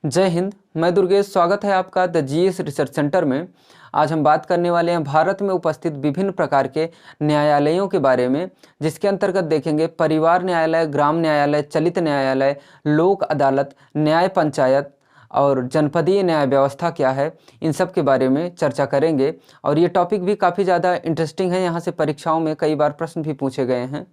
जय हिंद। मैं दुर्गेश। स्वागत है आपका द जीएस रिसर्च सेंटर में। आज हम बात करने वाले हैं भारत में उपस्थित विभिन्न प्रकार के न्यायालयों के बारे में, जिसके अंतर्गत देखेंगे परिवार न्यायालय, ग्राम न्यायालय, चलित न्यायालय, लोक अदालत, न्याय पंचायत और जनपदीय न्याय व्यवस्था क्या है, इन सब के बारे में चर्चा करेंगे। और ये टॉपिक भी काफ़ी ज़्यादा इंटरेस्टिंग है, यहाँ से परीक्षाओं में कई बार प्रश्न भी पूछे गए हैं।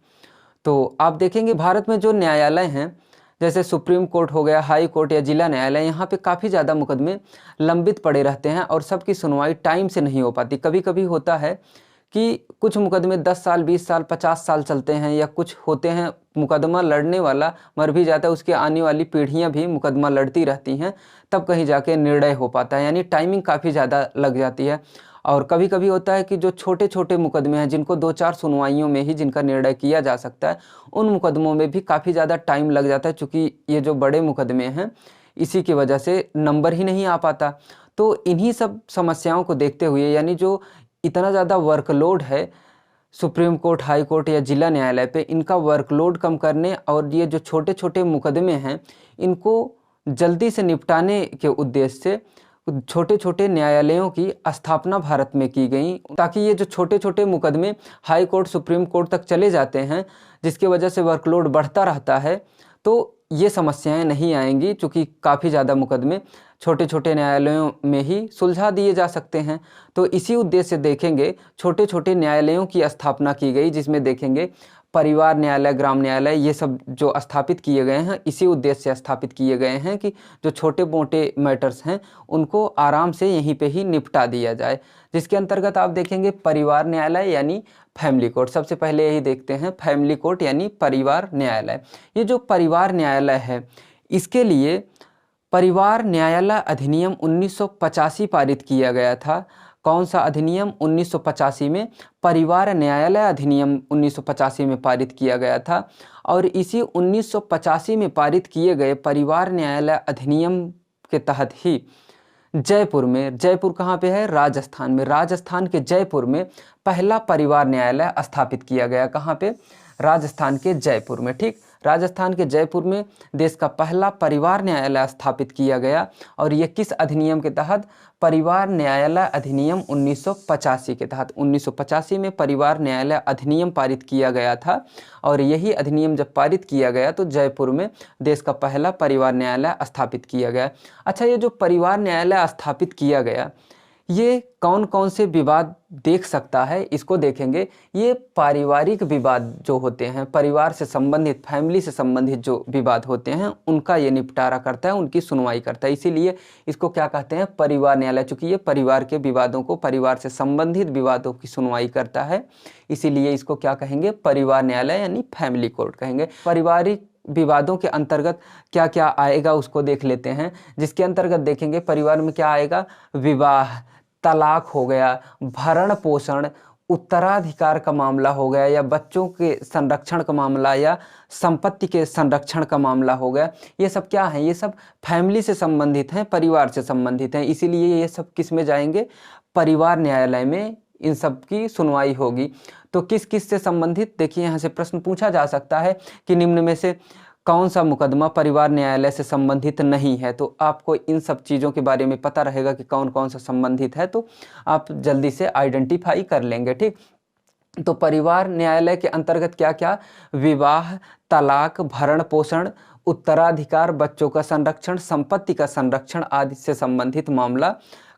तो आप देखेंगे भारत में जो न्यायालय हैं, जैसे सुप्रीम कोर्ट हो गया, हाई कोर्ट या जिला न्यायालय, यहाँ पे काफ़ी ज़्यादा मुकदमे लंबित पड़े रहते हैं और सबकी सुनवाई टाइम से नहीं हो पाती। कभी कभी होता है कि कुछ मुकदमे 10 साल, 20 साल, 50 साल चलते हैं, या कुछ होते हैं मुकदमा लड़ने वाला मर भी जाता है, उसके आने वाली पीढ़ियाँ भी मुकदमा लड़ती रहती हैं, तब कहीं जाके निर्णय हो पाता है, यानी टाइमिंग काफ़ी ज़्यादा लग जाती है। और कभी कभी होता है कि जो छोटे छोटे मुकदमे हैं, जिनको 2-4 सुनवाइयों में ही जिनका निर्णय किया जा सकता है, उन मुकदमों में भी काफ़ी ज़्यादा टाइम लग जाता है, चूँकि ये जो बड़े मुकदमे हैं इसी की वजह से नंबर ही नहीं आ पाता। तो इन्हीं सब समस्याओं को देखते हुए, यानी जो इतना ज़्यादा वर्कलोड है सुप्रीम कोर्ट, हाई कोर्ट या जिला न्यायालय पे, इनका वर्कलोड कम करने और ये जो छोटे छोटे मुकदमे हैं इनको जल्दी से निपटाने के उद्देश्य से छोटे छोटे न्यायालयों की स्थापना भारत में की गई, ताकि ये जो छोटे छोटे मुकदमे हाई कोर्ट, सुप्रीम कोर्ट तक चले जाते हैं, जिसकी वजह से वर्कलोड बढ़ता रहता है, तो ये समस्याएं नहीं आएंगी, क्योंकि काफ़ी ज़्यादा मुकदमे छोटे छोटे न्यायालयों में ही सुलझा दिए जा सकते हैं। तो इसी उद्देश्य से देखेंगे छोटे छोटे न्यायालयों की स्थापना की गई, जिसमें देखेंगे परिवार न्यायालय, ग्राम न्यायालय, ये सब जो स्थापित किए गए हैं इसी उद्देश्य से स्थापित किए गए हैं कि जो छोटे मोटे मैटर्स हैं उनको आराम से यहीं पे ही निपटा दिया जाए। जिसके अंतर्गत आप देखेंगे परिवार न्यायालय यानी फैमिली कोर्ट। सबसे पहले यही देखते हैं, फैमिली कोर्ट यानी परिवार न्यायालय। ये जो परिवार न्यायालय है, इसके लिए परिवार न्यायालय अधिनियम 1985 पारित किया गया था। कौन सा अधिनियम? 1985 में परिवार न्यायालय अधिनियम 1985 में पारित किया गया था। और इसी 1985 में पारित किए गए परिवार न्यायालय अधिनियम के तहत ही जयपुर में, जयपुर कहाँ पे है? राजस्थान में। राजस्थान के जयपुर में पहला परिवार न्यायालय स्थापित किया गया। कहाँ पे? राजस्थान के जयपुर में। ठीक, राजस्थान के जयपुर में देश का पहला परिवार न्यायालय स्थापित किया गया। और ये किस अधिनियम के तहत? परिवार न्यायालय अधिनियम 1985 के तहत। 1985 में परिवार न्यायालय अधिनियम पारित किया गया था। और यही अधिनियम जब पारित किया गया तो जयपुर में देश का पहला परिवार न्यायालय स्थापित किया गया। अच्छा, ये जो परिवार न्यायालय स्थापित किया गया, ये कौन कौन से विवाद देख सकता है, इसको देखेंगे। ये पारिवारिक विवाद जो होते हैं, परिवार से संबंधित, फैमिली से संबंधित जो विवाद होते हैं, उनका ये निपटारा करता है, उनकी सुनवाई करता है। इसीलिए इसको क्या कहते हैं? परिवार न्यायालय। चूँकि ये परिवार के विवादों को, परिवार से संबंधित विवादों की सुनवाई करता है, इसीलिए इसको क्या कहेंगे? परिवार न्यायालय यानी फैमिली कोर्ट कहेंगे। पारिवारिक विवादों के अंतर्गत क्या क्या आएगा उसको देख लेते हैं। जिसके अंतर्गत देखेंगे परिवार में क्या आएगा? विवाह, तलाक हो गया, भरण पोषण, उत्तराधिकार का मामला हो गया, या बच्चों के संरक्षण का मामला, या संपत्ति के संरक्षण का मामला हो गया। ये सब क्या है? ये सब फैमिली से संबंधित हैं, परिवार से संबंधित हैं। इसीलिए ये सब किस में जाएंगे? परिवार न्यायालय में इन सब की सुनवाई होगी। तो किस किस से संबंधित? देखिए, यहाँ से प्रश्न पूछा जा सकता है कि निम्न में से कौन सा मुकदमा परिवार न्यायालय से संबंधित नहीं है। तो आपको इन सब चीज़ों के बारे में पता रहेगा कि कौन कौन सा संबंधित है, तो आप जल्दी से आइडेंटिफाई कर लेंगे। ठीक, तो परिवार न्यायालय के अंतर्गत क्या क्या? विवाह, तलाक, भरण पोषण, उत्तराधिकार, बच्चों का संरक्षण, संपत्ति का संरक्षण आदि से संबंधित मामला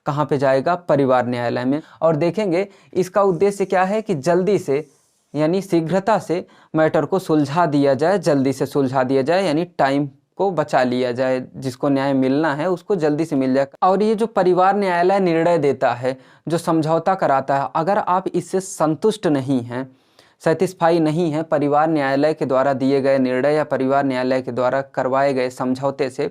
कहाँ पे जाएगा? परिवार न्यायालय में। और देखेंगे इसका उद्देश्य क्या है कि जल्दी से, यानी शीघ्रता से मैटर को सुलझा दिया जाए, जल्दी से सुलझा दिया जाए, यानी टाइम को बचा लिया जाए, जिसको न्याय मिलना है उसको जल्दी से मिल जाए। और ये जो परिवार न्यायालय निर्णय देता है, जो समझौता कराता है, अगर आप इससे संतुष्ट नहीं हैं, सेटिस्फाई नहीं है परिवार न्यायालय के द्वारा दिए गए निर्णय या परिवार न्यायालय के द्वारा करवाए गए समझौते से,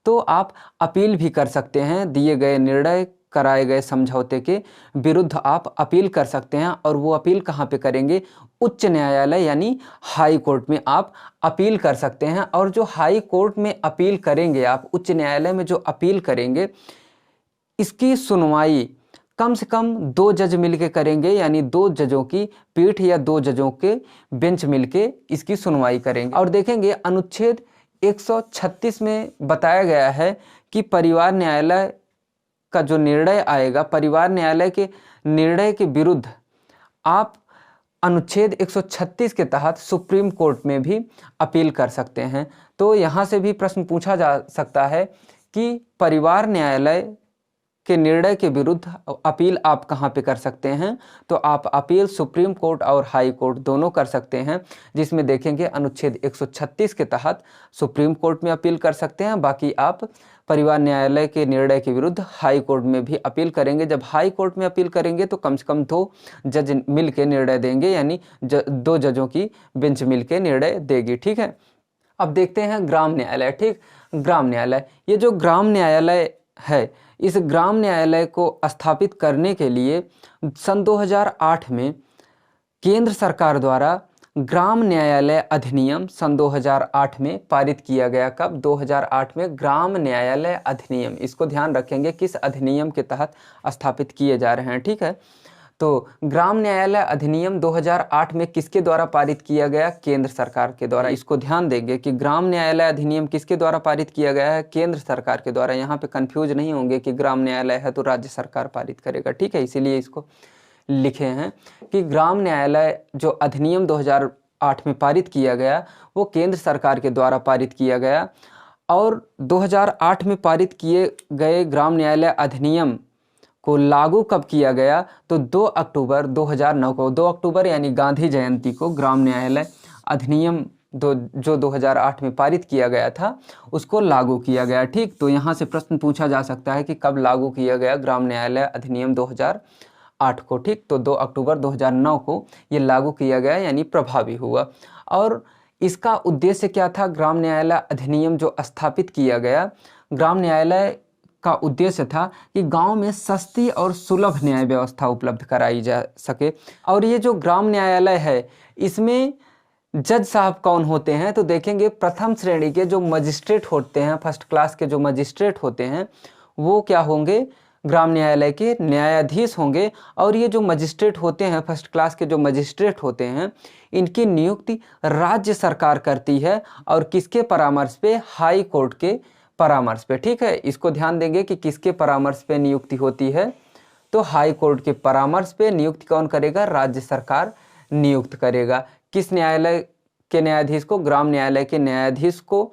तो आप अपील भी कर सकते हैं। दिए गए निर्णय, कराए गए समझौते के विरुद्ध आप अपील कर सकते हैं। और वो अपील कहाँ पे करेंगे? उच्च न्यायालय यानी हाई कोर्ट में आप अपील कर सकते हैं। और जो हाई कोर्ट में अपील करेंगे आप, उच्च न्यायालय में जो अपील करेंगे, इसकी सुनवाई कम से कम 2 जज मिलके करेंगे, यानी 2 जजों की पीठ या 2 जजों के बेंच मिलके इसकी सुनवाई करेंगे। और देखेंगे अनुच्छेद 136 में बताया गया है कि परिवार न्यायालय का जो निर्णय आएगा, परिवार न्यायालय के निर्णय के विरुद्ध आप अनुच्छेद 136 के तहत सुप्रीम कोर्ट में भी अपील कर सकते हैं। तो यहाँ से भी प्रश्न पूछा जा सकता है कि परिवार न्यायालय के निर्णय के विरुद्ध अपील आप कहाँ पे कर सकते हैं। तो आप अपील सुप्रीम कोर्ट और हाई कोर्ट दोनों कर सकते हैं, जिसमें देखेंगे अनुच्छेद 136 के तहत सुप्रीम कोर्ट में अपील कर सकते हैं। बाकी आप परिवार न्यायालय के निर्णय के विरुद्ध हाई कोर्ट में भी अपील करेंगे। जब हाई कोर्ट में अपील करेंगे तो कम से कम 2 जज मिल के निर्णय देंगे, यानी 2 जजों की बेंच मिल के निर्णय देगी। ठीक है, अब देखते हैं ग्राम न्यायालय। ठीक, ग्राम न्यायालय, ये जो ग्राम न्यायालय है, इस ग्राम न्यायालय को स्थापित करने के लिए सन 2008 में केंद्र सरकार द्वारा ग्राम न्यायालय अधिनियम सन 2008 में पारित किया गया। कब? 2008 में ग्राम न्यायालय अधिनियम। इसको ध्यान रखेंगे किस अधिनियम के तहत स्थापित किए जा रहे हैं। ठीक है, तो ग्राम न्यायालय अधिनियम 2008 में किसके द्वारा पारित किया गया? केंद्र सरकार के द्वारा। इसको ध्यान देंगे कि ग्राम न्यायालय अधिनियम किसके द्वारा पारित किया गया है? केंद्र सरकार के द्वारा। यहाँ पे कंफ्यूज नहीं होंगे कि ग्राम न्यायालय है तो राज्य सरकार पारित करेगा। ठीक है, इसीलिए इसको लिखे हैं कि ग्राम न्यायालय जो अधिनियम 2008 में पारित किया गया वो केंद्र सरकार के द्वारा पारित किया गया। और 2008 में पारित किए गए ग्राम न्यायालय अधिनियम को लागू कब किया गया? तो 2 अक्टूबर 2009 को, 2 अक्टूबर यानी गांधी जयंती को ग्राम न्यायालय अधिनियम जो 2008 में पारित किया गया था उसको लागू किया गया। ठीक, तो यहाँ से प्रश्न पूछा जा सकता है कि कब लागू किया गया ग्राम न्यायालय अधिनियम 2008 को। ठीक, तो 2 अक्टूबर 2009 को ये लागू किया गया, यानी प्रभावी हुआ। और इसका उद्देश्य क्या था? ग्राम न्यायालय अधिनियम जो स्थापित किया गया, ग्राम न्यायालय का उद्देश्य था कि गांव में सस्ती और सुलभ न्याय व्यवस्था उपलब्ध कराई जा सके। और ये जो ग्राम न्यायालय है इसमें जज साहब कौन होते हैं? तो देखेंगे प्रथम श्रेणी के जो मजिस्ट्रेट होते हैं, फर्स्ट क्लास के जो मजिस्ट्रेट होते हैं वो क्या होंगे? ग्राम न्यायालय के न्यायाधीश होंगे। और ये जो मजिस्ट्रेट होते हैं, फर्स्ट क्लास के जो मजिस्ट्रेट होते हैं, इनकी नियुक्ति राज्य सरकार करती है। और किसके परामर्श पे? हाई कोर्ट के परामर्श पे। ठीक है, इसको ध्यान देंगे कि किसके परामर्श पे नियुक्ति होती है? तो हाई कोर्ट के परामर्श पे नियुक्ति कौन करेगा? राज्य सरकार नियुक्त करेगा। किस न्यायालय के न्यायाधीश को? ग्राम न्यायालय के न्यायाधीश को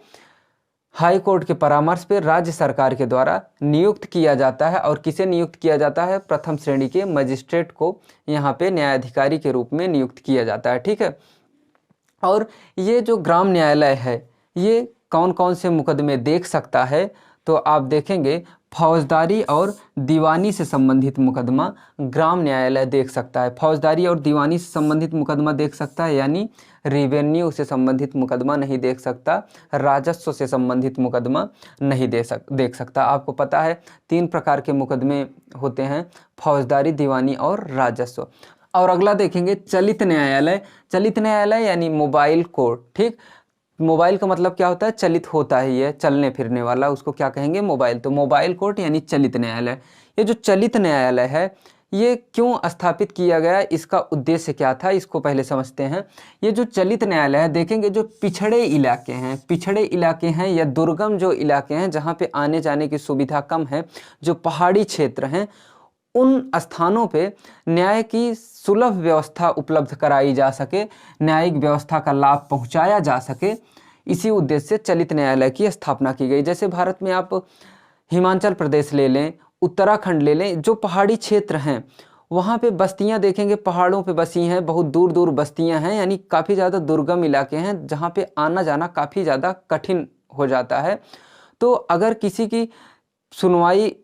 हाई कोर्ट के परामर्श पे राज्य सरकार के द्वारा नियुक्त किया जाता है। और किसे नियुक्त किया जाता है? प्रथम श्रेणी के मजिस्ट्रेट को यहाँ पे न्यायाधिकारी के रूप में नियुक्त किया जाता है। ठीक है, और ये जो ग्राम न्यायालय है ये कौन कौन से मुकदमे देख सकता है? तो आप देखेंगे फौजदारी और दीवानी से संबंधित मुकदमा ग्राम न्यायालय देख सकता है। फौजदारी और दीवानी से संबंधित मुकदमा देख सकता है, यानी रेवेन्यू से संबंधित मुकदमा नहीं देख सकता, राजस्व से संबंधित मुकदमा नहीं देख सकता। आपको पता है 3 प्रकार के मुकदमे होते हैं, फौजदारी, दीवानी और राजस्व। और अगला देखेंगे चलित न्यायालय। चलित न्यायालय यानी मोबाइल कोर्ट। ठीक, मोबाइल का मतलब क्या होता है? चलित होता है, ये चलने फिरने वाला, उसको क्या कहेंगे? मोबाइल। तो मोबाइल कोर्ट यानी चलित न्यायालय। ये जो चलित न्यायालय है ये क्यों स्थापित किया गया, इसका उद्देश्य क्या था, इसको पहले समझते हैं। ये जो चलित न्यायालय है, देखेंगे जो पिछड़े इलाके हैं या दुर्गम जो इलाके हैं जहाँ पे आने जाने की सुविधा कम है, जो पहाड़ी क्षेत्र हैं, उन स्थानों पे न्याय की सुलभ व्यवस्था उपलब्ध कराई जा सके, न्यायिक व्यवस्था का लाभ पहुंचाया जा सके, इसी उद्देश्य से चलित न्यायालय की स्थापना की गई। जैसे भारत में आप हिमाचल प्रदेश ले लें, उत्तराखंड ले लें, जो पहाड़ी क्षेत्र हैं वहाँ पे बस्तियाँ देखेंगे पहाड़ों पे बसी हैं, बहुत दूर दूर बस्तियाँ हैं, यानी काफ़ी ज़्यादा दुर्गम इलाके हैं जहाँ पे आना जाना काफ़ी ज़्यादा कठिन हो जाता है। तो अगर किसी की सुनवाई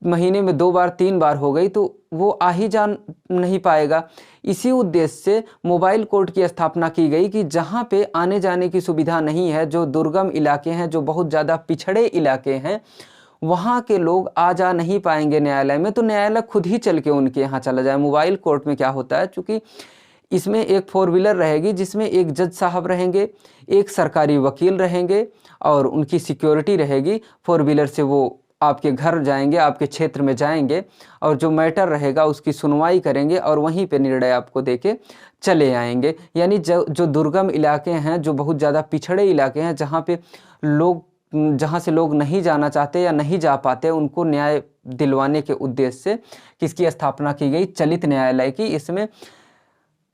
महीने में 2 बार 3 बार हो गई तो वो आ ही जा नहीं पाएगा। इसी उद्देश्य से मोबाइल कोर्ट की स्थापना की गई कि जहाँ पे आने जाने की सुविधा नहीं है, जो दुर्गम इलाके हैं, जो बहुत ज़्यादा पिछड़े इलाके हैं, वहाँ के लोग आ जा नहीं पाएंगे न्यायालय में, तो न्यायालय खुद ही चल के उनके यहाँ चला जाए। मोबाइल कोर्ट में क्या होता है, चूँकि इसमें एक 4 व्हीलर रहेगी जिसमें एक जज साहब रहेंगे, एक सरकारी वकील रहेंगे और उनकी सिक्योरिटी रहेगी। 4 व्हीलर से वो आपके घर जाएंगे, आपके क्षेत्र में जाएंगे और जो मैटर रहेगा उसकी सुनवाई करेंगे और वहीं पे निर्णय आपको देके चले आएंगे। यानी जो दुर्गम इलाके हैं, जो बहुत ज़्यादा पिछड़े इलाके हैं, जहाँ से लोग नहीं जाना चाहते या नहीं जा पाते, उनको न्याय दिलवाने के उद्देश्य से किसकी स्थापना की गई? चलित न्यायालय की। इसमें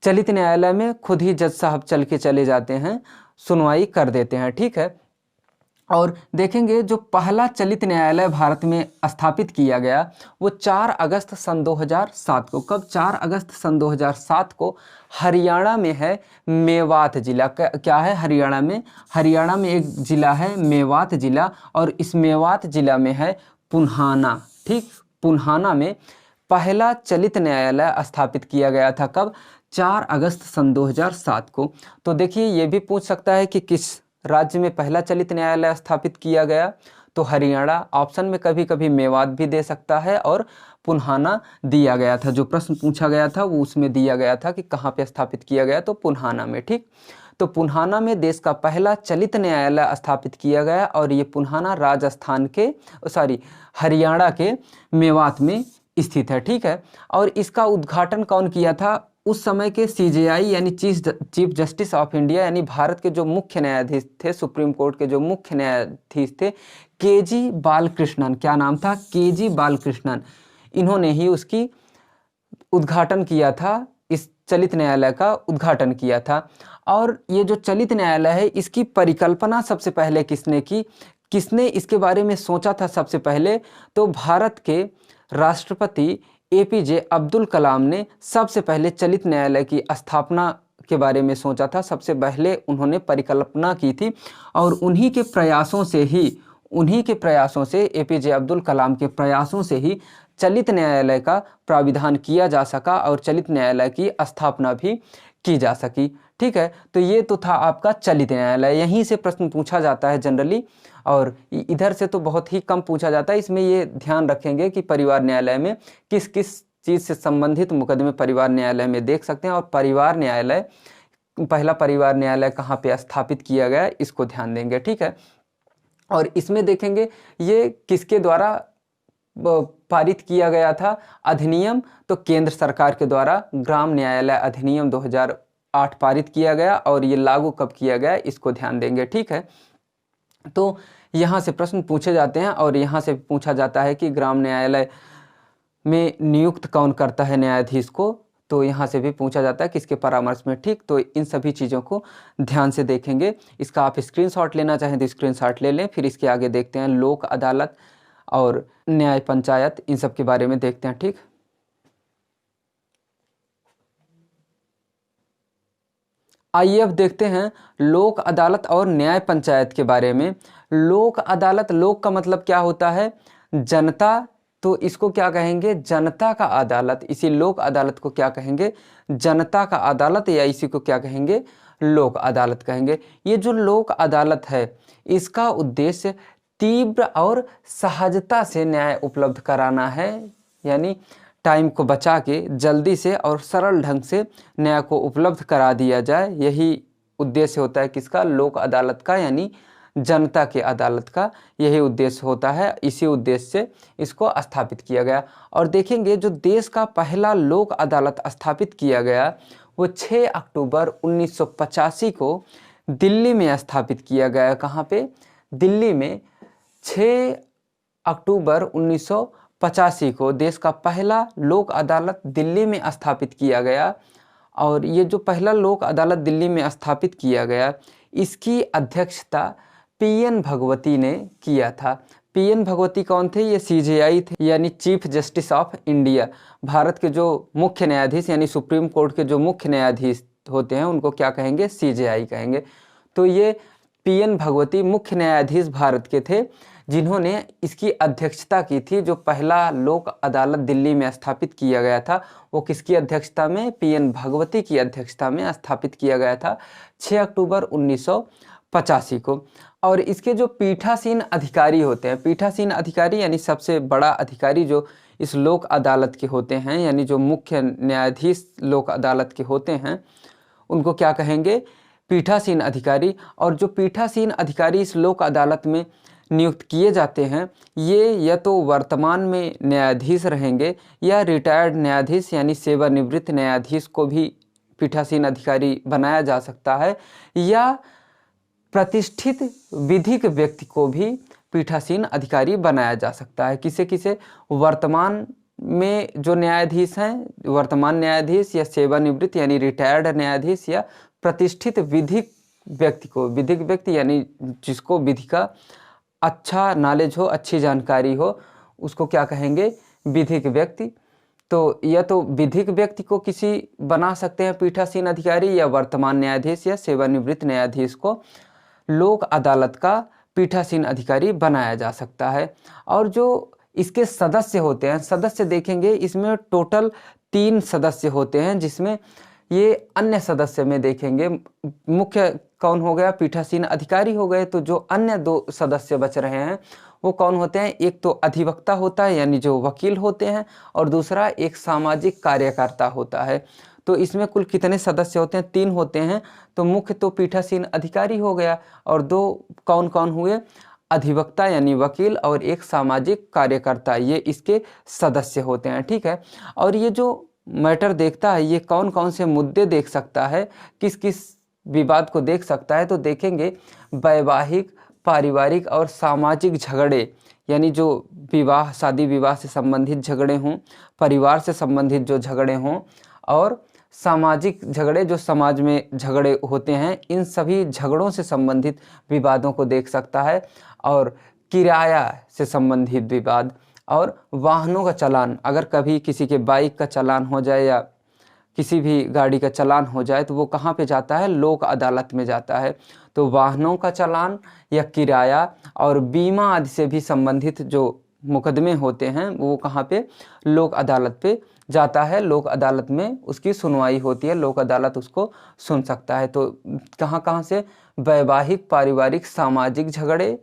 चलित न्यायालय में खुद ही जज साहब चल के चले जाते हैं, सुनवाई कर देते हैं, ठीक है। और देखेंगे जो पहला चलित न्यायालय भारत में स्थापित किया गया वो 4 अगस्त सन 2007 को। कब? 4 अगस्त सन 2007 को हरियाणा में है, मेवात जिला। क्या है हरियाणा में? हरियाणा में एक जिला है मेवात जिला, और इस मेवात जिला में है पुन्हाना, ठीक। पुन्हाना में पहला चलित न्यायालय स्थापित किया गया था। कब? 4 अगस्त सन 2007 को। तो देखिए ये भी पूछ सकता है कि किस राज्य में पहला चलित न्यायालय स्थापित किया गया, तो हरियाणा। ऑप्शन में कभी कभी मेवात भी दे सकता है और पुन्हाना दिया गया था। जो प्रश्न पूछा गया था वो उसमें दिया गया था कि कहाँ पे स्थापित किया गया, तो पुन्हाना में, ठीक। तो पुन्हाना में देश का पहला चलित न्यायालय स्थापित किया गया और ये पुन्हाना हरियाणा के मेवात में स्थित है, ठीक है। और इसका उद्घाटन कौन किया था? उस समय के CJI यानी चीफ जस्टिस ऑफ इंडिया, यानी भारत के जो मुख्य न्यायाधीश थे, सुप्रीम कोर्ट के जो मुख्य न्यायाधीश थे, KG बालकृष्णन। क्या नाम था? KG बालकृष्णन। इन्होंने ही उसकी उद्घाटन किया था, इस चलित न्यायालय का उद्घाटन किया था। और ये जो चलित न्यायालय है इसकी परिकल्पना सबसे पहले किसने की? किसने इसके बारे में सोचा था सबसे पहले? तो भारत के राष्ट्रपति APJ अब्दुल कलाम ने सबसे पहले चलित न्यायालय की स्थापना के बारे में सोचा था। सबसे पहले उन्होंने परिकल्पना की थी और उन्हीं के प्रयासों से APJ अब्दुल कलाम के प्रयासों से ही चलित न्यायालय का प्राविधान किया जा सका और चलित न्यायालय की स्थापना भी की जा सकी, ठीक है। तो ये तो था आपका चलित न्यायालय। यहीं से प्रश्न पूछा जाता है जनरली, और इधर से तो बहुत ही कम पूछा जाता है। इसमें ये ध्यान रखेंगे कि परिवार न्यायालय में किस किस चीज़ से संबंधित मुकदमे परिवार न्यायालय में देख सकते हैं, और पहला परिवार न्यायालय कहाँ पे स्थापित किया गया, इसको ध्यान देंगे, ठीक है। और इसमें देखेंगे ये किसके द्वारा पारित किया गया था अधिनियम, तो केंद्र सरकार के द्वारा ग्राम न्यायालय अधिनियम 2008 पारित किया गया। और ये लागू कब किया गया, इसको ध्यान देंगे, ठीक है। तो यहाँ से प्रश्न पूछे जाते हैं और यहाँ से पूछा जाता है कि ग्राम न्यायालय में नियुक्त कौन करता है न्यायाधीश को, तो यहाँ से भी पूछा जाता है किसके परामर्श में, ठीक। तो इन सभी चीज़ों को ध्यान से देखेंगे। इसका आप स्क्रीनशॉट लेना चाहें तो स्क्रीनशॉट ले लें। फिर इसके आगे देखते हैं लोक अदालत और न्याय पंचायत, इन सब के बारे में देखते हैं, ठीक। आइए अब देखते हैं लोक अदालत और न्याय पंचायत के बारे में। लोक अदालत, लोक का मतलब क्या होता है? जनता। तो इसको क्या कहेंगे? जनता का अदालत। इसी लोक अदालत को क्या कहेंगे? जनता का अदालत, या इसी को क्या कहेंगे? लोक अदालत कहेंगे। ये जो लोक अदालत है इसका उद्देश्य तीव्र और सहजता से न्याय उपलब्ध कराना है, यानी टाइम को बचा के जल्दी से और सरल ढंग से न्याय को उपलब्ध करा दिया जाए। यही उद्देश्य होता है किसका? लोक अदालत का, यानी जनता के अदालत का यही उद्देश्य होता है। इसी उद्देश्य से इसको स्थापित किया गया। और देखेंगे जो देश का पहला लोक अदालत स्थापित किया गया वो 6 अक्टूबर 1985 को दिल्ली में स्थापित किया गया। कहाँ पे? दिल्ली में 6 अक्टूबर 1985 को देश का पहला लोक अदालत दिल्ली में स्थापित किया गया। और ये जो पहला लोक अदालत दिल्ली में स्थापित किया गया इसकी अध्यक्षता PN भगवती ने किया था। PN भगवती कौन थे? ये CJI थे, यानी chief justice of India. Bharat के जो मुख्य न्यायाधीश यानी सुप्रीम कोर्ट के जो मुख्य न्यायाधीश होते हैं उनको क्या कहेंगे? CJI कहेंगे। तो ये PN भगवती मुख्य न्यायाधीश भारत के थे जिन्होंने इसकी अध्यक्षता की थी। जो पहला लोक अदालत दिल्ली में स्थापित किया गया था वो किसकी अध्यक्षता में? PN भगवती की अध्यक्षता में स्थापित किया गया था 6 अक्टूबर 1985 को। और इसके जो पीठासीन अधिकारी होते हैं, पीठासीन अधिकारी यानी सबसे बड़ा अधिकारी जो इस लोक अदालत के होते हैं, यानी जो मुख्य न्यायाधीश लोक अदालत के होते हैं उनको क्या कहेंगे? पीठासीन अधिकारी। और जो पीठासीन अधिकारी इस लोक अदालत में नियुक्त किए जाते हैं ये या तो वर्तमान में न्यायाधीश रहेंगे या रिटायर्ड न्यायाधीश यानी सेवानिवृत्त न्यायाधीश को भी पीठासीन अधिकारी बनाया जा सकता है, या प्रतिष्ठित विधिक व्यक्ति को भी पीठासीन अधिकारी बनाया जा सकता है। किसे किसे? वर्तमान में जो न्यायाधीश हैं, वर्तमान न्यायाधीश या सेवानिवृत्त यानी रिटायर्ड न्यायाधीश, या प्रतिष्ठित विधिक व्यक्ति को, विधिक व्यक्ति यानी जिसको विधि का अच्छा नॉलेज हो, अच्छी जानकारी हो, उसको क्या कहेंगे? विधिक व्यक्ति। तो या तो विधिक व्यक्ति को किसी बना सकते हैं पीठासीन अधिकारी, या वर्तमान न्यायाधीश या सेवानिवृत्त न्यायाधीश को लोक अदालत का पीठासीन अधिकारी बनाया जा सकता है। और जो इसके सदस्य होते हैं, सदस्य देखेंगे इसमें टोटल 3 सदस्य होते हैं, जिसमें ये अन्य सदस्य में देखेंगे मुख्य कौन हो गया? पीठासीन अधिकारी हो गए। तो जो अन्य 2 सदस्य बच रहे हैं वो कौन होते हैं? एक तो अधिवक्ता होता है यानी जो वकील होते हैं, और दूसरा एक सामाजिक कार्यकर्ता होता है। तो इसमें कुल कितने सदस्य होते हैं? 3 होते हैं। तो मुख्य तो पीठासीन अधिकारी हो गया, और 2 कौन कौन हुए? अधिवक्ता यानी वकील और एक सामाजिक कार्यकर्ता, ये इसके सदस्य होते हैं। ठीक है। और ये जो मैटर देखता है ये कौन कौन से मुद्दे देख सकता है, किस किस विवाद को देख सकता है? तो देखेंगे वैवाहिक, पारिवारिक और सामाजिक झगड़े, यानी जो विवाह, शादी विवाह से संबंधित झगड़े हों, परिवार से संबंधित जो झगड़े हों, और सामाजिक झगड़े जो समाज में झगड़े होते हैं, इन सभी झगड़ों से संबंधित विवादों को देख सकता है। और किराया से संबंधित विवाद, और वाहनों का चालान, अगर कभी किसी के बाइक का चालान हो जाए या किसी भी गाड़ी का चालान हो जाए तो वो कहाँ पे जाता है? लोक अदालत में जाता है। तो वाहनों का चालान या किराया और बीमा आदि से भी संबंधित जो मुकदमे होते हैं वो कहाँ पे? लोक अदालत पे जाता है। लोक अदालत में उसकी सुनवाई होती है, लोक अदालत उसको सुन सकता है। तो कहाँ कहाँ से? वैवाहिक, पारिवारिक, सामाजिक झगड़े,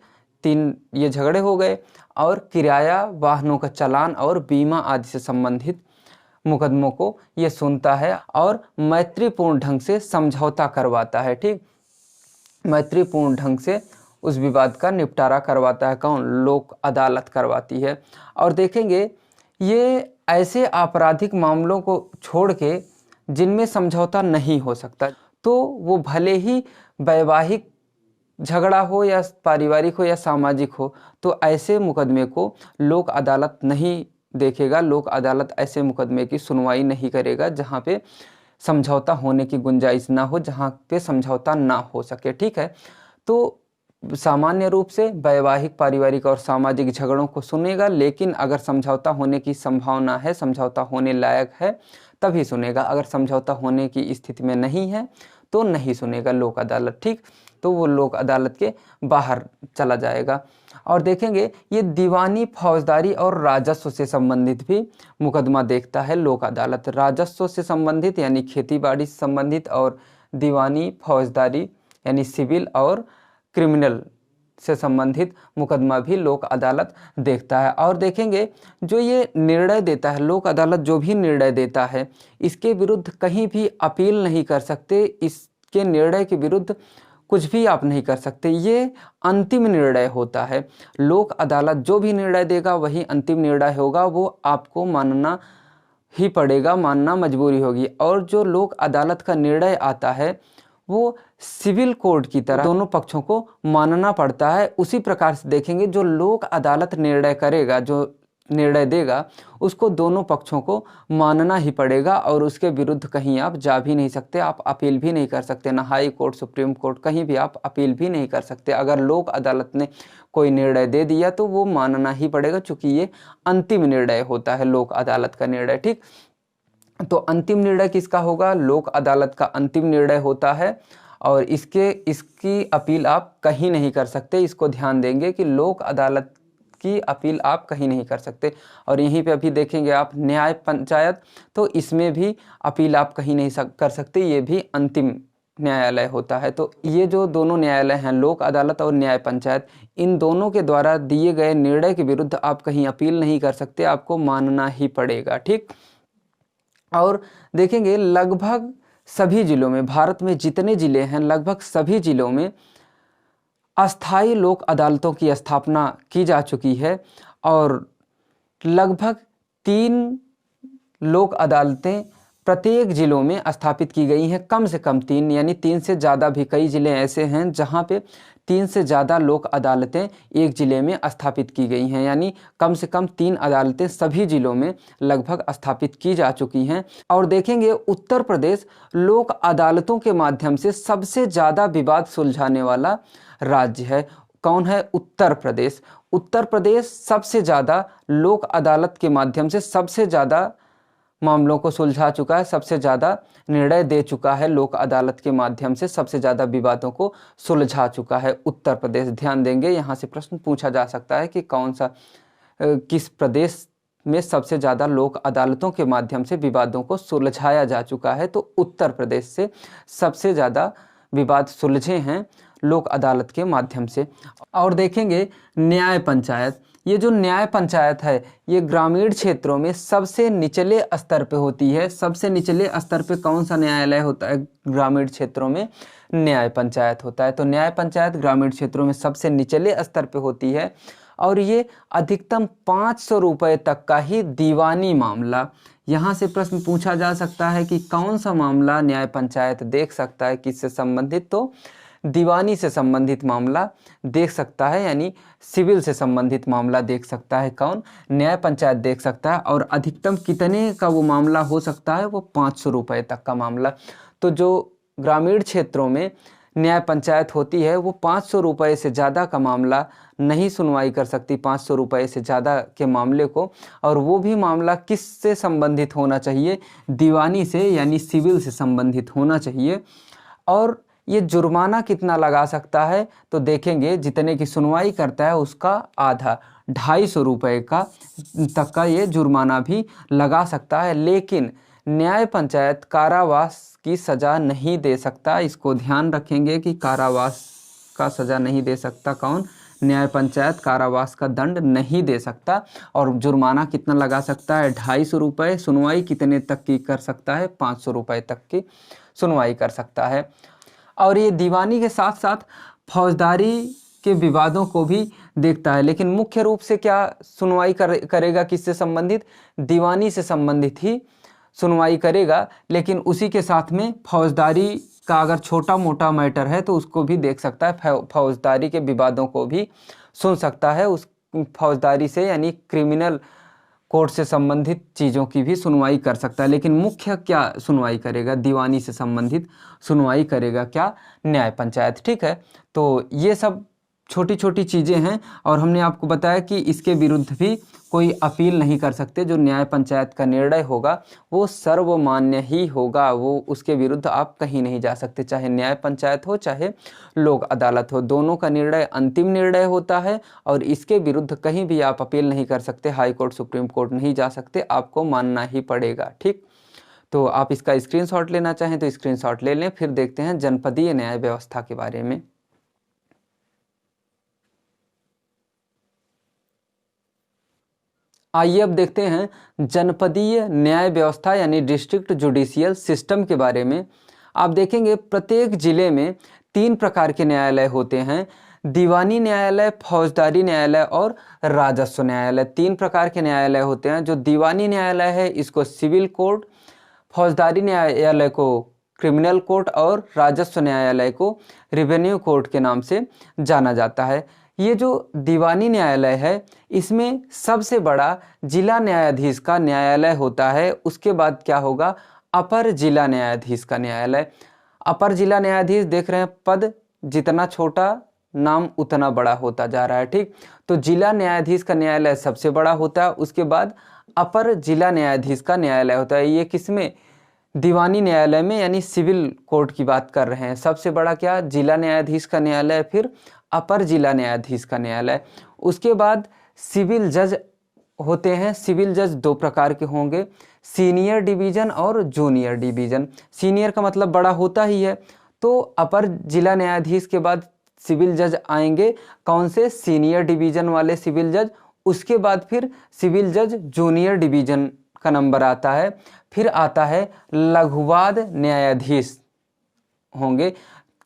3 ये झगड़े हो गए, और किराया, वाहनों का चालान और बीमा आदि से संबंधित मुकदमों को ये सुनता है, और मैत्रीपूर्ण ढंग से समझौता करवाता है। ठीक, मैत्रीपूर्ण ढंग से उस विवाद का निपटारा करवाता है। कौन? लोक अदालत करवाती है। और देखेंगे ये ऐसे आपराधिक मामलों को छोड़ के जिनमें समझौता नहीं हो सकता, तो वो भले ही वैवाहिक झगड़ा हो या पारिवारिक हो या सामाजिक हो, तो ऐसे मुकदमे को लोक अदालत नहीं देखेगा। लोक अदालत ऐसे मुकदमे की सुनवाई नहीं करेगा जहाँ पे समझौता होने की गुंजाइश ना हो, जहाँ पे समझौता ना हो सके। ठीक है। तो सामान्य रूप से वैवाहिक, पारिवारिक और सामाजिक झगड़ों को सुनेगा, लेकिन अगर समझौता होने की संभावना है, समझौता होने लायक है, तभी सुनेगा। अगर समझौता होने की स्थिति में नहीं है तो नहीं सुनेगा लोक अदालत। ठीक, तो वो लोक अदालत के बाहर चला जाएगा। और देखेंगे ये दीवानी, फौजदारी और राजस्व से संबंधित भी मुकदमा देखता है लोक अदालत। राजस्व से संबंधित यानी खेती बाड़ी से संबंधित, और दीवानी, फौजदारी यानी सिविल और क्रिमिनल से संबंधित मुकदमा भी लोक अदालत देखता है। और देखेंगे जो ये निर्णय देता है, लोक अदालत जो भी निर्णय देता है, इसके विरुद्ध कहीं भी अपील नहीं कर सकते। इसके निर्णय के विरुद्ध कुछ भी आप नहीं कर सकते। ये अंतिम निर्णय होता है। लोक अदालत जो भी निर्णय देगा वही अंतिम निर्णय होगा, वो आपको मानना ही पड़ेगा, मानना मजबूरी होगी। और जो लोक अदालत का निर्णय आता है वो सिविल कोर्ट की तरह दोनों पक्षों को मानना पड़ता है। उसी प्रकार से देखेंगे जो लोक अदालत निर्णय करेगा, जो निर्णय देगा, उसको दोनों पक्षों को मानना ही पड़ेगा, और उसके विरुद्ध कहीं आप जा भी नहीं सकते, आप अपील भी नहीं कर सकते। ना हाई कोर्ट, सुप्रीम कोर्ट, कहीं भी आप अपील भी नहीं कर सकते। अगर लोक अदालत ने कोई निर्णय दे दिया तो वो मानना ही पड़ेगा, चूँकि ये अंतिम निर्णय होता है लोक अदालत का निर्णय। ठीक, तो अंतिम निर्णय किसका होगा? लोक अदालत का अंतिम निर्णय होता है, और इसकी अपील आप कहीं नहीं कर सकते। इसको ध्यान देंगे कि लोक अदालत की अपील आप कहीं नहीं कर सकते। और यहीं पे अभी देखेंगे आप न्याय पंचायत, तो इसमें भी अपील आप कहीं नहीं कर सकते, ये भी अंतिम न्यायालय होता है। तो ये जो दोनों न्यायालय हैं, लोक अदालत और न्याय पंचायत, इन दोनों के द्वारा दिए गए निर्णय के विरुद्ध आप कहीं अपील नहीं कर सकते, आपको मानना ही पड़ेगा। ठीक, और देखेंगे लगभग सभी जिलों में, भारत में जितने जिले हैं लगभग सभी जिलों में अस्थाई लोक अदालतों की स्थापना की जा चुकी है और लगभग 3 लोक अदालतें प्रत्येक ज़िलों में स्थापित की गई हैं। कम से कम 3, यानी 3 से ज़्यादा भी कई ज़िले ऐसे हैं जहां पे 3 से ज़्यादा लोक अदालतें एक ज़िले में स्थापित की गई हैं, यानी कम से कम 3 अदालतें सभी ज़िलों में लगभग स्थापित की जा चुकी हैं। और देखेंगे उत्तर प्रदेश लोक अदालतों के माध्यम से सबसे ज़्यादा विवाद सुलझाने वाला राज्य है। कौन है? उत्तर प्रदेश। उत्तर प्रदेश सबसे ज़्यादा लोक अदालत के माध्यम से सबसे ज़्यादा मामलों को सुलझा चुका है, सबसे ज़्यादा निर्णय दे चुका है, लोक अदालत के माध्यम से सबसे ज़्यादा विवादों को सुलझा चुका है उत्तर प्रदेश। ध्यान देंगे, यहाँ से प्रश्न पूछा जा सकता है कि कौन सा किस प्रदेश में सबसे ज़्यादा लोक अदालतों के माध्यम से विवादों को सुलझाया जा चुका है, तो उत्तर प्रदेश से सबसे ज़्यादा विवाद सुलझे हैं लोक अदालत के माध्यम से। और देखेंगे न्याय पंचायत। ये जो न्याय पंचायत है ये ग्रामीण क्षेत्रों में सबसे निचले स्तर पे होती है। सबसे निचले स्तर पे कौन सा न्यायालय होता है? ग्रामीण क्षेत्रों में न्याय पंचायत होता है। तो न्याय पंचायत ग्रामीण क्षेत्रों में सबसे निचले स्तर पे होती है और ये अधिकतम 500 रुपये तक का ही दीवानी मामला। यहाँ से प्रश्न पूछा जा सकता है कि कौन सा मामला न्याय पंचायत देख सकता है, किससे संबंधित? तो दीवानी से संबंधित मामला देख सकता है, यानी सिविल से संबंधित मामला देख सकता है। कौन? न्याय पंचायत देख सकता है। और अधिकतम कितने का वो मामला हो सकता है? वो 500 रुपये तक का मामला। तो जो ग्रामीण क्षेत्रों में न्याय पंचायत होती है वो 500 रुपये से ज़्यादा का मामला नहीं सुनवाई कर सकती, 500 रुपये से ज़्यादा के मामले को। और वो भी मामला किस से संबंधित होना चाहिए? दीवानी से, यानी सिविल से संबंधित होना चाहिए। और ये जुर्माना कितना लगा सकता है? तो देखेंगे जितने की सुनवाई करता है उसका आधा, 250 रुपये का तक का ये जुर्माना भी लगा सकता है। लेकिन न्याय पंचायत कारावास की सज़ा नहीं दे सकता। इसको ध्यान रखेंगे कि कारावास का सज़ा नहीं दे सकता। कौन? न्याय पंचायत कारावास का दंड नहीं दे सकता। और जुर्माना कितना लगा सकता है? 250 रुपये। सुनवाई कितने तक की कर सकता है? 500 रुपये तक की सुनवाई कर सकता है। और ये दीवानी के साथ साथ फौजदारी के विवादों को भी देखता है, लेकिन मुख्य रूप से क्या सुनवाई करेगा? किससे संबंधित? दीवानी से संबंधित ही सुनवाई करेगा। लेकिन उसी के साथ में फौजदारी का अगर छोटा मोटा मैटर है तो उसको भी देख सकता है, फौजदारी के विवादों को भी सुन सकता है। उस फौजदारी से, यानी क्रिमिनल कोर्ट से संबंधित चीज़ों की भी सुनवाई कर सकता है। लेकिन मुख्य क्या सुनवाई करेगा? दीवानी से संबंधित सुनवाई करेगा क्या? न्याय पंचायत। ठीक है, तो ये सब छोटी छोटी चीज़ें हैं और हमने आपको बताया कि इसके विरुद्ध भी कोई अपील नहीं कर सकते। जो न्याय पंचायत का निर्णय होगा वो सर्वमान्य ही होगा, वो उसके विरुद्ध आप कहीं नहीं जा सकते। चाहे न्याय पंचायत हो चाहे लोक अदालत हो, दोनों का निर्णय अंतिम निर्णय होता है और इसके विरुद्ध कहीं भी आप अपील नहीं कर सकते। हाई कोर्ट, सुप्रीम कोर्ट नहीं जा सकते, आपको मानना ही पड़ेगा। ठीक, तो आप इसका स्क्रीनशॉट लेना चाहें तो स्क्रीनशॉट ले लें। फिर देखते हैं जनपदीय न्याय व्यवस्था के बारे में। आइए अब देखते हैं जनपदीय न्याय व्यवस्था यानी डिस्ट्रिक्ट जुडिशियल सिस्टम के बारे में। आप देखेंगे प्रत्येक जिले में 3 प्रकार के न्यायालय होते हैं: दीवानी न्यायालय, फौजदारी न्यायालय और राजस्व न्यायालय। 3 प्रकार के न्यायालय होते हैं। जो दीवानी न्यायालय है इसको सिविल कोर्ट, फौजदारी न्यायालय को क्रिमिनल कोर्ट और राजस्व न्यायालय को रेवेन्यू कोर्ट के नाम से जाना जाता है। ये जो दीवानी न्यायालय है इसमें सबसे बड़ा जिला न्यायाधीश का न्यायालय होता है। उसके बाद क्या होगा? अपर जिला न्यायाधीश का न्यायालय। अपर जिला न्यायाधीश देख रहे हैं, पद जितना छोटा नाम उतना बड़ा होता जा रहा है। ठीक, तो जिला न्यायाधीश का न्यायालय सबसे बड़ा होता है। उसके बाद अपर जिला न्यायाधीश का न्यायालय होता है। ये किसमें? दीवानी न्यायालय में, यानी सिविल कोर्ट की बात कर रहे हैं। सबसे बड़ा क्या? जिला न्यायाधीश का न्यायालय, फिर अपर जिला न्यायाधीश का न्यायालय। उसके बाद सिविल जज होते हैं। सिविल जज 2 प्रकार के होंगे, सीनियर डिवीज़न और जूनियर डिवीज़न। सीनियर का मतलब बड़ा होता ही है, तो अपर जिला न्यायाधीश के बाद सिविल जज आएंगे। कौन से? सीनियर डिवीज़न वाले सिविल जज। उसके बाद फिर सिविल जज जूनियर डिवीज़न का नंबर आता है। फिर आता है लघुवाद न्यायाधीश होंगे।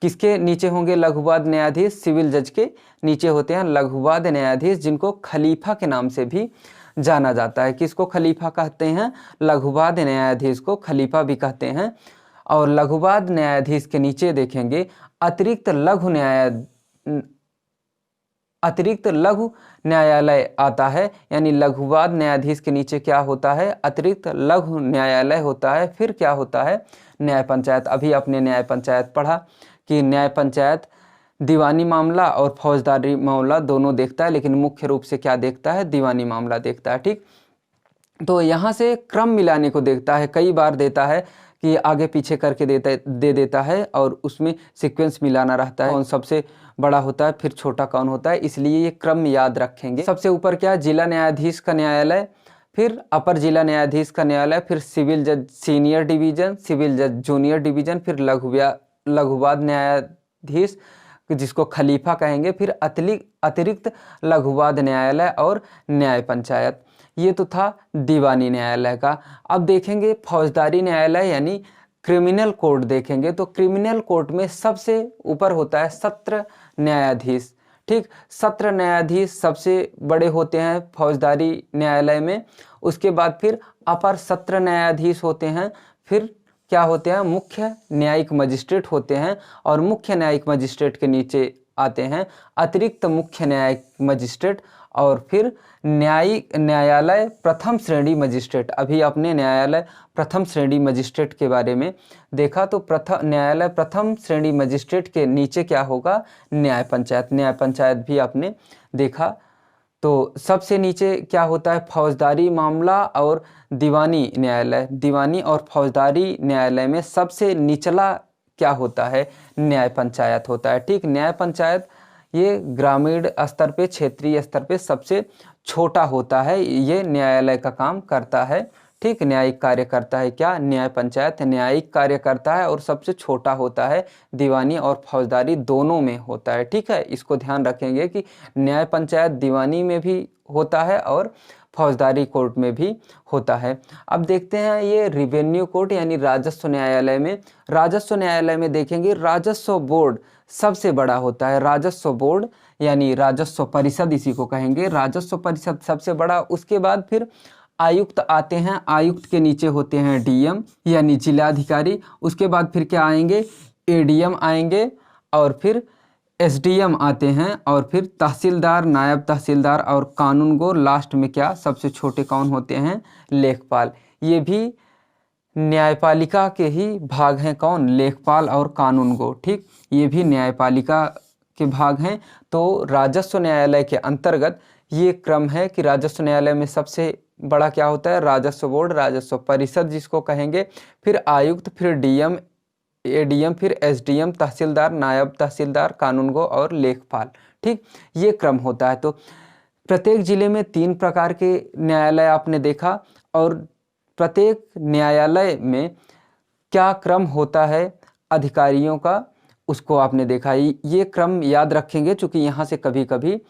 किसके नीचे होंगे लघुवाद न्यायाधीश? सिविल जज के नीचे होते हैं लघुवाद न्यायाधीश, जिनको खलीफा के नाम से भी जाना जाता है। किसको खलीफा कहते हैं? लघुवाद न्यायाधीश को खलीफा भी कहते हैं। और लघुवाद न्यायाधीश के नीचे देखेंगे अतिरिक्त लघु न्यायालय आता है, यानी लघुवाद न्यायाधीश के नीचे क्या होता है? अतिरिक्त लघु न्यायालय होता है। फिर क्या होता है? न्याय पंचायत। अभी आपने न्याय पंचायत पढ़ा कि न्याय पंचायत दीवानी मामला और फौजदारी मामला दोनों देखता है, लेकिन मुख्य रूप से क्या देखता है? दीवानी मामला देखता है। ठीक, तो यहाँ से क्रम मिलाने को देखता है। कई बार देता है कि आगे पीछे करके दे देता है और उसमें सीक्वेंस मिलाना रहता है, कौन सबसे बड़ा होता है, फिर छोटा कौन होता है, इसलिए ये क्रम याद रखेंगे। सबसे ऊपर क्या? जिला न्यायाधीश का न्यायालय, फिर अपर जिला न्यायाधीश का न्यायालय, फिर सिविल जज सीनियर डिवीजन, सिविल जज जूनियर डिवीजन, फिर लघुवाद न्यायाधीश जिसको खलीफा कहेंगे, फिर अतिरिक्त लघुवाद न्यायालय और न्याय पंचायत। ये तो था दीवानी न्यायालय का। अब देखेंगे फौजदारी न्यायालय यानी क्रिमिनल कोर्ट देखेंगे, तो क्रिमिनल कोर्ट में सबसे ऊपर होता है सत्र न्यायाधीश। ठीक, सत्र न्यायाधीश सबसे बड़े होते हैं फौजदारी न्यायालय में। उसके बाद फिर अपर सत्र न्यायाधीश होते हैं, फिर क्या होते हैं? मुख्य न्यायिक मजिस्ट्रेट होते हैं, और मुख्य न्यायिक मजिस्ट्रेट के नीचे आते हैं अतिरिक्त मुख्य न्यायिक मजिस्ट्रेट, और फिर न्यायालय प्रथम श्रेणी मजिस्ट्रेट। अभी आपने न्यायालय प्रथम श्रेणी मजिस्ट्रेट के बारे में देखा, तो न्यायालय प्रथम श्रेणी मजिस्ट्रेट के नीचे क्या होगा? न्याय पंचायत। न्याय पंचायत भी आपने देखा। तो सबसे नीचे क्या होता है? फौजदारी मामला और दीवानी न्यायालय। दीवानी और फौजदारी न्यायालय में सबसे निचला क्या होता है? न्याय पंचायत होता है। ठीक, न्याय पंचायत ये ग्रामीण स्तर पे, क्षेत्रीय स्तर पे सबसे छोटा होता है, ये न्यायालय का काम करता है। ठीक, न्यायिक कार्य करता है। क्या? न्याय पंचायत न्यायिक कार्य करता है और सबसे छोटा होता है। दीवानी और फौजदारी दोनों में होता है। ठीक है, इसको ध्यान रखेंगे कि न्याय पंचायत दीवानी में भी होता है और फौजदारी कोर्ट में भी होता है। अब देखते हैं ये रिवेन्यू कोर्ट यानी राजस्व न्यायालय में। राजस्व न्यायालय में देखेंगे राजस्व बोर्ड सबसे बड़ा होता है। राजस्व बोर्ड यानी राजस्व परिषद इसी को कहेंगे, राजस्व परिषद सबसे बड़ा। उसके बाद फिर आयुक्त आते हैं, आयुक्त के नीचे होते हैं डीएम यानी जिलाधिकारी। उसके बाद फिर क्या आएंगे? एडीएम आएंगे, और फिर एसडीएम आते हैं, और फिर तहसीलदार, नायब तहसीलदार और कानूनगो। लास्ट में क्या? सबसे छोटे कौन होते हैं? लेखपाल। ये भी न्यायपालिका के ही भाग हैं। कौन? लेखपाल और कानूनगो। ठीक, ये भी न्यायपालिका के भाग हैं। तो राजस्व न्यायालय के अंतर्गत ये क्रम है कि राजस्व न्यायालय में सबसे बड़ा क्या होता है? राजस्व बोर्ड, राजस्व परिषद जिसको कहेंगे, फिर आयुक्त, फिर डीएम, एडीएम, फिर एसडीएम, तहसीलदार, नायब तहसीलदार, कानूनगो और लेखपाल। ठीक, ये क्रम होता है। तो प्रत्येक जिले में 3 प्रकार के न्यायालय आपने देखा, और प्रत्येक न्यायालय में क्या क्रम होता है अधिकारियों का, उसको आपने देखा। ये क्रम याद रखेंगे, चूँकि यहाँ से कभी कभी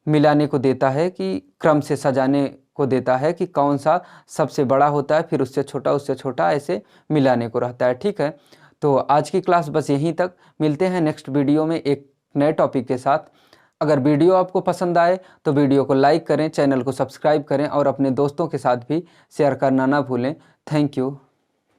मिलाने को देता है कि क्रम से सजाने को देता है कि कौन सा सबसे बड़ा होता है, फिर उससे छोटा, ऐसे मिलाने को रहता है। ठीक है, तो आज की क्लास बस यहीं तक। मिलते हैं नेक्स्ट वीडियो में एक नए टॉपिक के साथ। अगर वीडियो आपको पसंद आए तो वीडियो को लाइक करें, चैनल को सब्सक्राइब करें और अपने दोस्तों के साथ भी शेयर करना ना भूलें। Thank you.